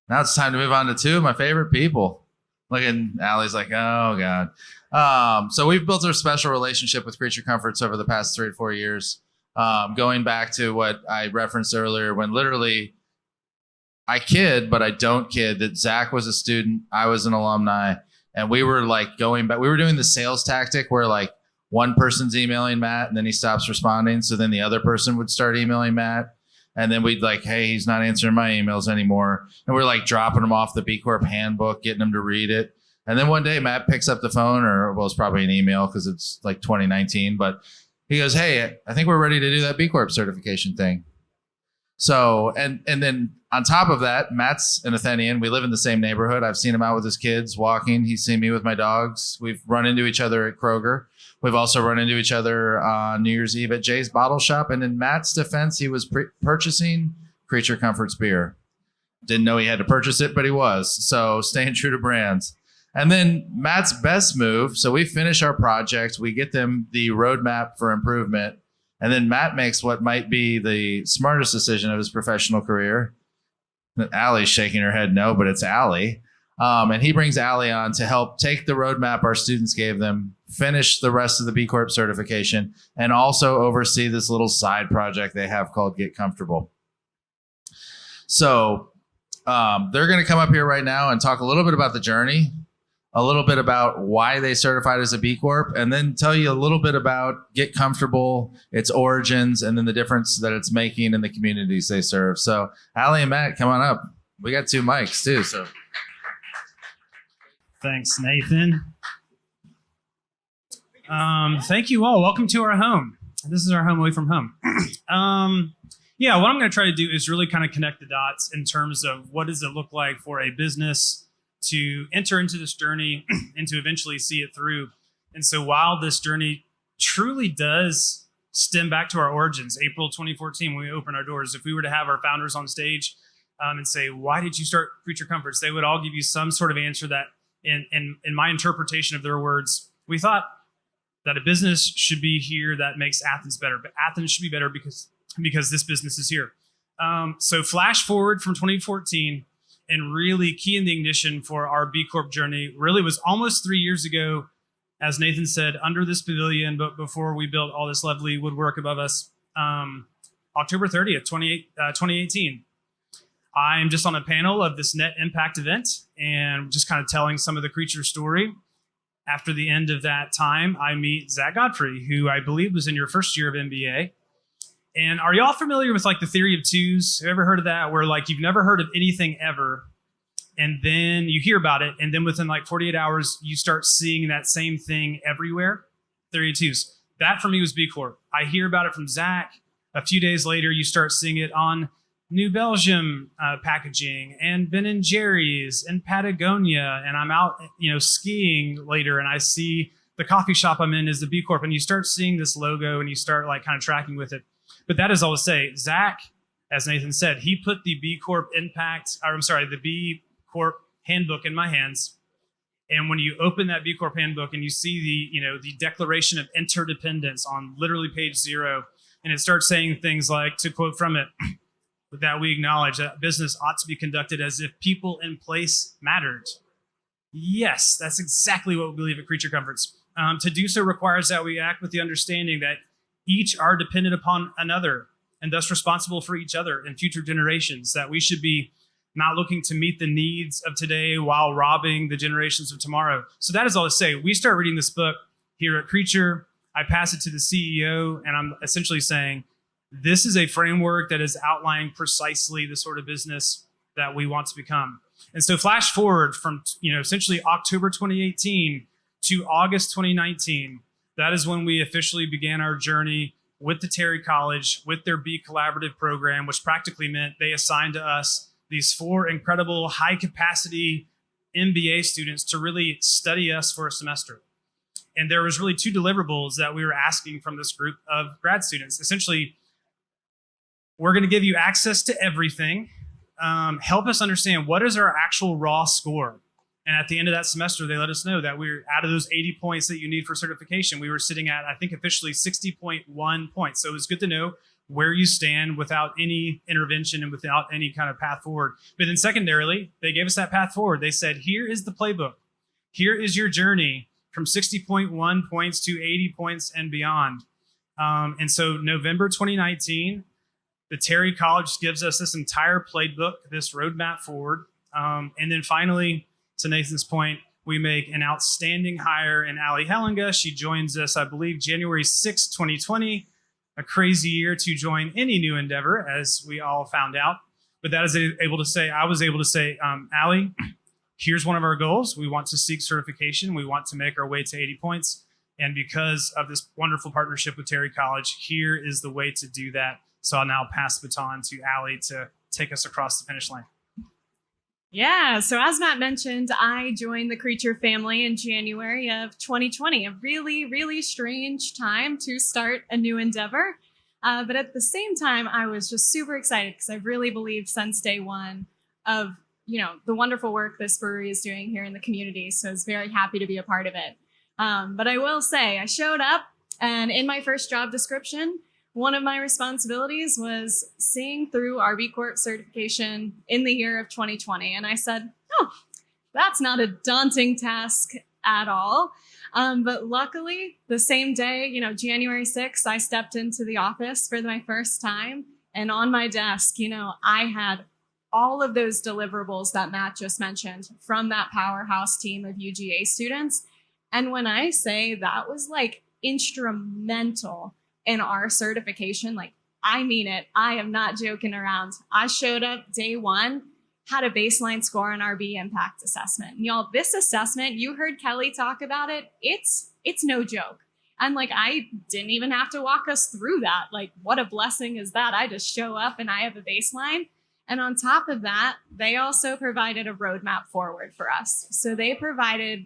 Now it's time to move on to two of my favorite people. Look, and Allie's like, oh God. So we've built a special relationship with Creature Comforts over the past 3 to 4 years. Going back to what I referenced earlier, when literally I kid, but I don't kid that Zach was a student, I was an alumni, and we were like going back. We were doing the sales tactic where like one person's emailing Matt and then he stops responding. So then the other person would start emailing Matt. And then we'd like, hey, he's not answering my emails anymore. And we're like dropping him off the B Corp handbook, getting him to read it. And then one day Matt picks up the phone, or well, it's probably an email because it's like 2019. But he goes, hey, I think we're ready to do that B Corp certification thing. So, and then on top of that, Matt's an Athenian. We live in the same neighborhood. I've seen him out with his kids walking. He's seen me with my dogs. We've run into each other at Kroger. We've also run into each other on New Year's Eve at Jay's Bottle Shop. And in Matt's defense, he was purchasing Creature Comforts beer. Didn't know he had to purchase it, but he was. So staying true to brands. And then Matt's best move. So we finish our project. We get them the roadmap for improvement. And then Matt makes what might be the smartest decision of his professional career. Allie's shaking her head no, but it's Allie. And he brings Allie on to help take the roadmap our students gave them, finish the rest of the B Corp certification, and also oversee this little side project they have called Get Comfortable. So they're going to come up here right now and talk a little bit about the journey, a little bit about why they certified as a B Corp, and then tell you a little bit about Get Comfortable, its origins, and then the difference that it's making in the communities they serve. So Allie and Matt, come on up. We got 2 mics too. So thanks, Nathan. Thank you all. Welcome to our home. This is our home away from home. Yeah, what I'm going to try to do is really kind of connect the dots in terms of what does it look like for a business to enter into this journey and to eventually see it through. And so while this journey truly does stem back to our origins, April 2014, when we opened our doors, if we were to have our founders on stage and say, why did you start Creature Comforts? They would all give you some sort of answer that, in my interpretation of their words, we thought that a business should be here that makes Athens better, but Athens should be better because this business is here. So flash forward from 2014, and really key in the ignition for our B Corp journey really was almost 3 years ago, as Nathan said, under this pavilion, but before we built all this lovely woodwork above us, October 30th, 2018. I'm just on a panel of this Net Impact event and just kind of telling some of the Creature story. After the end of that time, I meet Zach Godfrey, who I believe was in your first year of MBA. And are y'all familiar with like the theory of twos? Have you ever heard of that? Where like you've never heard of anything ever, and then you hear about it, and then within like 48 hours, you start seeing that same thing everywhere? Theory of twos. That for me was B Corp. I hear about it from Zach. A few days later, you start seeing it on New Belgium packaging and Ben & Jerry's and Patagonia. And I'm out, skiing later, and I see the coffee shop I'm in is the B Corp, and you start seeing this logo, and you start like kind of tracking with it. But that is all to say, Zach, as Nathan said, he put the B Corp the B Corp handbook in my hands. And when you open that B Corp handbook and you see the Declaration of Interdependence on literally page 0, and it starts saying things like, to quote from it, that we acknowledge that business ought to be conducted as if people in place mattered. Yes, that's exactly what we believe at Creature Comforts. To do so requires that we act with the understanding that each are dependent upon another and thus responsible for each other and future generations, that we should be not looking to meet the needs of today while robbing the generations of tomorrow. So that is all to say. We start reading this book here at Creature. I pass it to the CEO, and I'm essentially saying, this is a framework that is outlining precisely the sort of business that we want to become. And so flash forward from, essentially October 2018 to August 2019, that is when we officially began our journey with the Terry College, with their B Collaborative program, which practically meant they assigned to us these 4 incredible high-capacity MBA students to really study us for a semester. And there was really 2 deliverables that we were asking from this group of grad students. Essentially, we're going to give you access to everything. Help us understand what is our actual raw score. And at the end of that semester, they let us know that we're out of those 80 points that you need for certification. We were sitting at, I think, officially 60.1 points. So it was good to know where you stand without any intervention and without any kind of path forward. But then secondarily, they gave us that path forward. They said, here is the playbook. Here is your journey from 60.1 points to 80 points and beyond. And so November 2019, the Terry College gives us this entire playbook, this roadmap forward. And then finally, to Nathan's point, we make an outstanding hire in Allie Hellinga. She joins us, I believe, January 6, 2020, a crazy year to join any new endeavor, as we all found out. But I was able to say, Allie, here's one of our goals. We want to seek certification. We want to make our way to 80 points. And because of this wonderful partnership with Terry College, here is the way to do that. So I'll now pass the baton to Allie to take us across the finish line. Yeah, so as Matt mentioned, I joined the Creature family in January of 2020, a really, really strange time to start a new endeavor. But at the same time, I was just super excited because I've really believed since day one of, the wonderful work this brewery is doing here in the community. So I was very happy to be a part of it. But I will say, I showed up, and in my first job description, one of my responsibilities was seeing through our B Corp certification in the year of 2020. And I said, oh, that's not a daunting task at all. But luckily, the same day, January 6th, I stepped into the office for my first time. And on my desk, I had all of those deliverables that Matt just mentioned from that powerhouse team of UGA students. And when I say that was like instrumental in our certification, I mean it. I am not joking around. I showed up day one, had a baseline score on our B impact assessment. And y'all, this assessment, you heard Kelly talk about it. It's no joke. And I didn't even have to walk us through that. What a blessing is that? I just show up and I have a baseline. And on top of that, they also provided a roadmap forward for us. So they provided,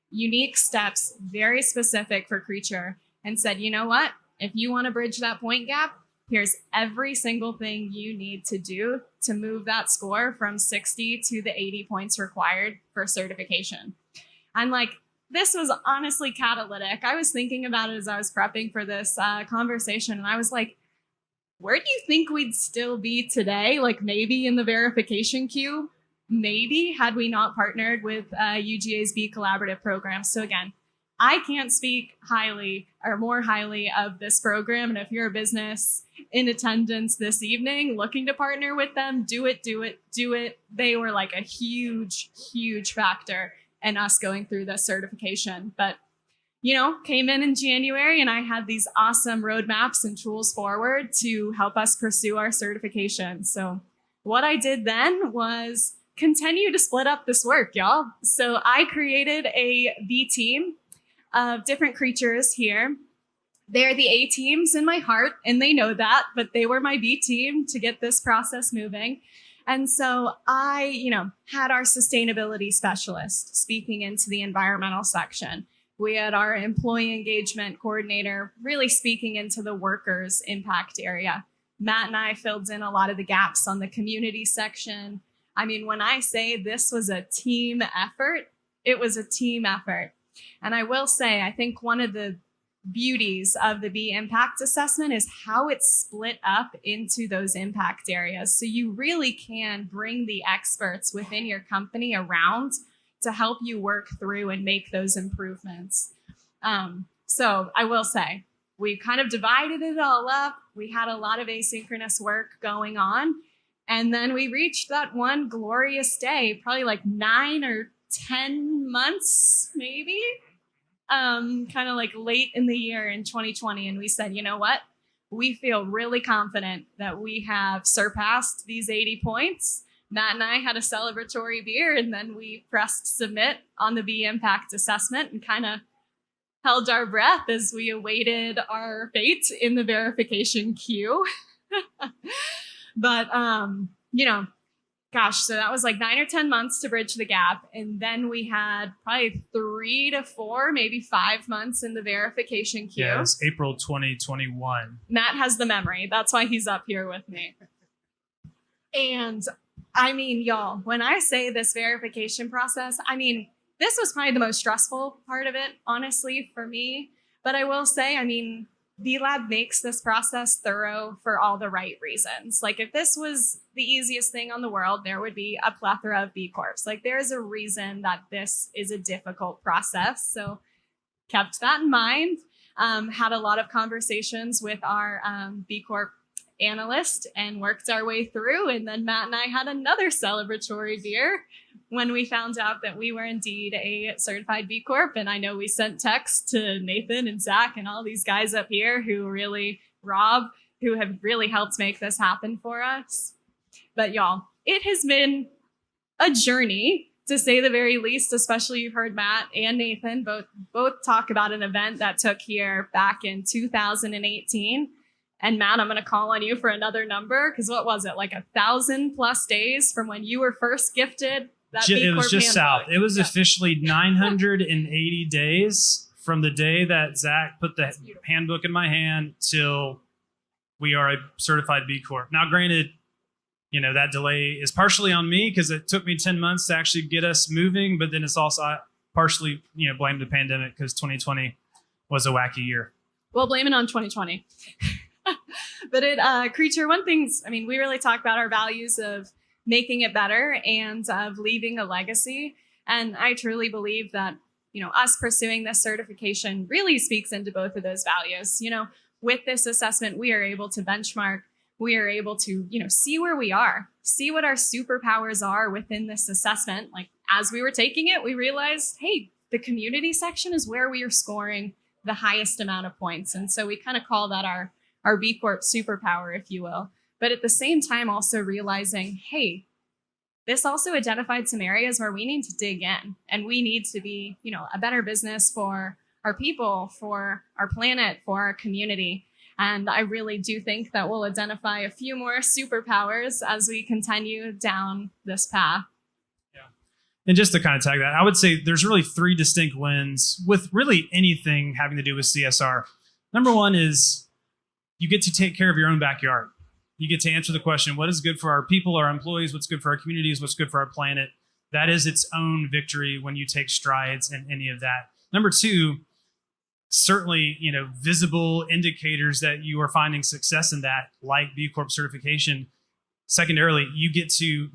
unique steps, very specific for Creature, and said, you know what? If you want to bridge that point gap, here's every single thing you need to do to move that score from 60 to the 80 points required for certification. And this was honestly catalytic. I was thinking about it as I was prepping for this conversation, and I was like, where do you think we'd still be today? Maybe in the verification queue, maybe had we not partnered with UGA's B Collaborative program. So again, I can't speak highly or more highly of this program. And if you're a business in attendance this evening looking to partner with them, do it. They were a huge, huge factor in us going through this certification. But, came in January, and I had these awesome roadmaps and tools forward to help us pursue our certification. So what I did then was continue to split up this work, y'all. So I created a B team of different creatures here. They're the A teams in my heart, and they know that, but they were my B team to get this process moving. And so I, had our sustainability specialist speaking into the environmental section. We had our employee engagement coordinator really speaking into the workers' impact area. Matt and I filled in a lot of the gaps on the community section. I mean, when I say this was a team effort, it was a team effort. And I will say, I think one of the beauties of the B impact assessment is how it's split up into those impact areas. So you really can bring the experts within your company around to help you work through and make those improvements. So I will say, we kind of divided it all up. We had a lot of asynchronous work going on. And then we reached that one glorious day, probably 9 or 10 months, maybe, kind of late in the year in 2020. And we said, you know what? We feel really confident that we have surpassed these 80 points. Matt and I had a celebratory beer, and then we pressed submit on the B impact assessment and kind of held our breath as we awaited our fate in the verification queue. But, so that was 9 or 10 months to bridge the gap. And then we had probably 3 to 4, maybe 5 months in the verification queue. Yeah, it was April 2021. Matt has the memory. That's why he's up here with me. And I mean, y'all, when I say this verification process, this was probably the most stressful part of it, honestly, for me. But I will say, B Lab makes this process thorough for all the right reasons. Like if this was the easiest thing on the world, there would be a plethora of B Corps. Like there is a reason that this is a difficult process. So kept that in mind. Had a lot of conversations with our B Corp analyst and worked our way through. And then Matt and I had another celebratory beer when we found out that we were indeed a certified B Corp. And I know we sent texts to Nathan and Zach and all these guys up here who really, Rob, who have really helped make this happen for us. But y'all, it has been a journey, to say the very least. Especially you've heard Matt and Nathan both talk about an event that took here back in 2018. And Matt, I'm going to call on you for another number, because what was it, like 1,000+ days from when you were first gifted that B It Corp was just handbook? south. It was officially 980 days from the day that Zach put the handbook in my hand till we are a certified B Corp. Now, granted, that delay is partially on me because it took me 10 months to actually get us moving, but then it's also partially, blame the pandemic because 2020 was a wacky year. Well, blame it on 2020. But Creature, one thing's, we really talk about our values of making it better and of leaving a legacy. And I truly believe that, us pursuing this certification really speaks into both of those values. With this assessment, we are able to benchmark. We are able to, see where we are, see what our superpowers are within this assessment. Like as we were taking it, we realized, hey, the community section is where we are scoring the highest amount of points. And so we kind of call that our B Corp superpower, if you will. But at the same time, also realizing, hey, this also identified some areas where we need to dig in, and we need to be, a better business for our people, for our planet, for our community. And I really do think that we'll identify a few more superpowers as we continue down this path. Yeah. And just to kind of tag that, I would say there's really 3 distinct wins with really anything having to do with CSR. Number one is you get to take care of your own backyard. You get to answer the question, what is good for our people, our employees, what's good for our communities, what's good for our planet. That is its own victory when you take strides in any of that. Number 2, certainly, visible indicators that you are finding success in that, like B Corp certification. Secondarily, you get to,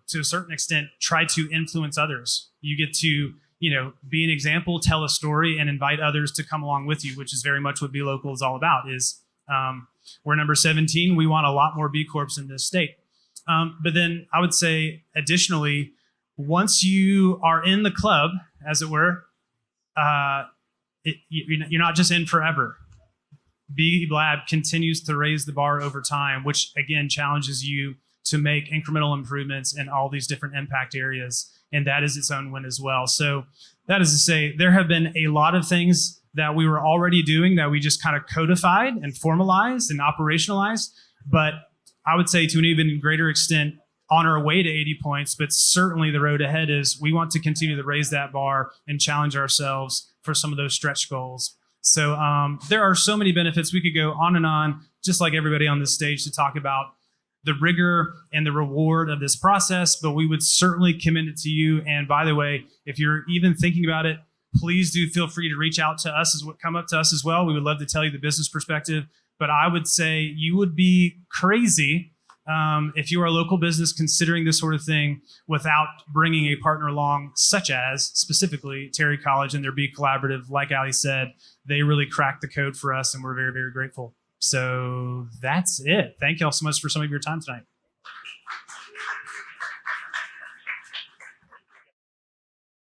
to a certain extent, try to influence others. You get to, be an example, tell a story, and invite others to come along with you, which is very much what Be Local is all about. We're number 17. We want a lot more B Corps in this state. But then I would say, additionally, once you are in the club, as it were, you're not just in forever. B Lab continues to raise the bar over time, which again challenges you to make incremental improvements in all these different impact areas. And that is its own win as well. So that is to say, there have been a lot of things that we were already doing that we just kind of codified and formalized and operationalized. But I would say to an even greater extent, on our way to 80 points, but certainly the road ahead is we want to continue to raise that bar and challenge ourselves for some of those stretch goals. So there are so many benefits. We could go on and on, just like everybody on this stage, to talk about the rigor and the reward of this process, but we would certainly commend it to you. And by the way, if you're even thinking about it, please do feel free to reach out to us, come up to us as well. We would love to tell you the business perspective. But I would say you would be crazy if you are a local business considering this sort of thing without bringing a partner along, such as specifically Terry College and their B Collaborative. Like Ali said, they really cracked the code for us, and we're very, very grateful. So that's it. Thank you all so much for some of your time tonight.